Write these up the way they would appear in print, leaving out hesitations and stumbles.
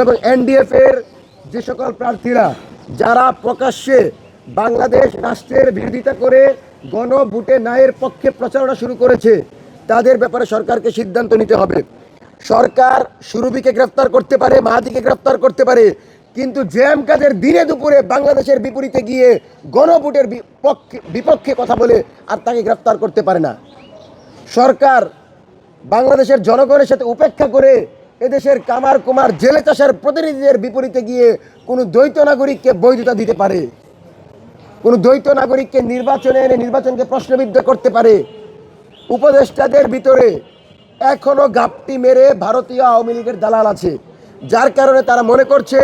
এবং এনডিএফ এর যে সকল প্রার্থীরা যারা প্রকাশ্যে বাংলাদেশ রাষ্ট্রের বিরোধিতা করে গণভোটে ন্যায়ের পক্ষে প্রচারণা শুরু করেছে, তাদের ব্যাপারে সরকারকে সিদ্ধান্ত নিতে হবে। সরকার সুরভিকে গ্রেফতার করতে পারে, মাহাদিকে গ্রেফতার করতে পারে, কিন্তু জেএম কাদের দিনে দুপুরে বাংলাদেশের বিপরীতে গিয়ে গণভোটের বিপক্ষে কথা বলে আর তাকে গ্রেফতার করতে পারে না। সরকার বাংলাদেশের জনগণের সাথে উপেক্ষা করে এদেশের কামার কুমার জেলে চাষার প্রতিনিধিদের বিপরীতে গিয়ে কোনো দ্বৈত নাগরিককে বৈধতা দিতে পারে, কোনো দ্বৈত নাগরিককে নির্বাচনে এনে নির্বাচনকে প্রশ্নবিদ্ধ করতে পারে। উপদেষ্টাদের ভিতরে এখনো গাপটি মেরে ভারতীয় আওয়ামী লীগের দালাল আছে, যার কারণে তারা মনে করছে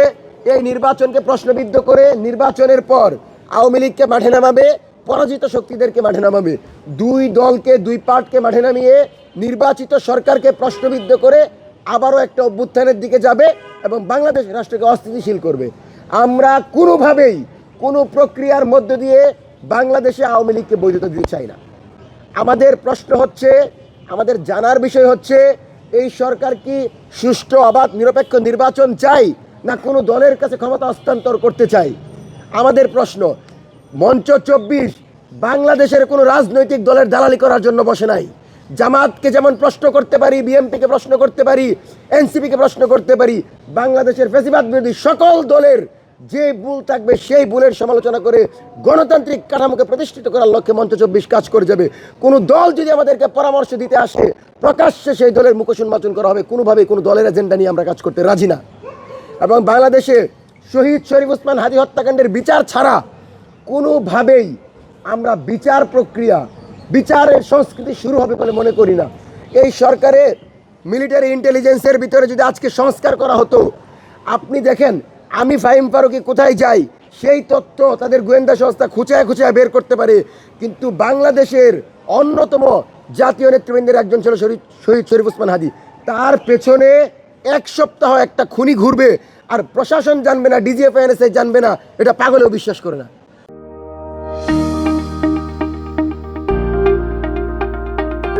এই নির্বাচনকে প্রশ্নবিদ্ধ করে নির্বাচনের পর আওয়ামী লীগকে মাঠে নামাবে, পরাজিত শক্তিদেরকে মাঠে নামাবে, দুই দলকে দুই পার্টকে মাঠে নামিয়ে নির্বাচিত সরকারকে প্রশ্নবিদ্ধ করে আবারও একটা অভ্যুত্থানের দিকে যাবে এবং বাংলাদেশ রাষ্ট্রকে অস্থিতিশীল করবে। আমরা কোনোভাবেই কোনো প্রক্রিয়ার মধ্য দিয়ে বাংলাদেশে আওয়ামী লীগকে বৈধতা দিতে চাই না। আমাদের প্রশ্ন হচ্ছে, আমাদের জানার বিষয় হচ্ছে, এই সরকার কি সুষ্ঠু অবাধ নিরপেক্ষ নির্বাচন চাই না কোনো দলের কাছে ক্ষমতা হস্তান্তর করতে চাই? আমাদের প্রশ্ন, মঞ্চ 24 বাংলাদেশের কোনো রাজনৈতিক দলের দালালি করার জন্য বসে নাই। জামাতকে যেমন প্রশ্ন করতে পারি, বিএনপিকে প্রশ্ন করতে পারি, এনসিপিকে প্রশ্ন করতে পারি, বাংলাদেশের ফ্যাসিবাদ বিরোধী সকল দলের যে ভুল থাকবে সেই ভুলের সমালোচনা করে গণতান্ত্রিক কাঠামোকে প্রতিষ্ঠিত করার লক্ষ্যে মঞ্চ 24 কাজ করে যাবে। কোনো দল যদি আমাদেরকে পরামর্শ দিতে আসে, প্রকাশ্যে সেই দলের মুখ উন্মোচন করা হবে। কোনোভাবেই কোনো দলের এজেন্ডা নিয়ে আমরা কাজ করতে রাজি না। এবং বাংলাদেশে শহীদ শরীফ ওসমান হাদি হত্যাকাণ্ডের বিচার ছাড়া কোনোভাবেই আমরা বিচার প্রক্রিয়া, বিচারের সংস্কৃতি শুরু হবে বলে মনে করি না। এই সরকারের মিলিটারি ইন্টেলিজেন্সের ভিতরে যদি আজকে সংস্কার করা হতো, আপনি দেখেন আমি ফাহিম ফারুকী কোথায় যাই সেই তথ্য তাদের গোয়েন্দা সংস্থা খুঁচায় খুঁচায় বের করতে পারে। কিন্তু বাংলাদেশের অন্যতম জাতীয় নেতৃবৃন্দের একজন ছিল শহীদ শরীফ ওসমান হাদি, তার পেছনে এক সপ্তাহ একটা খুনি ঘুরবে আর প্রশাসন জানবে না, ডিজিএফআই জানবে না, এটা পাগলেও বিশ্বাস করে না।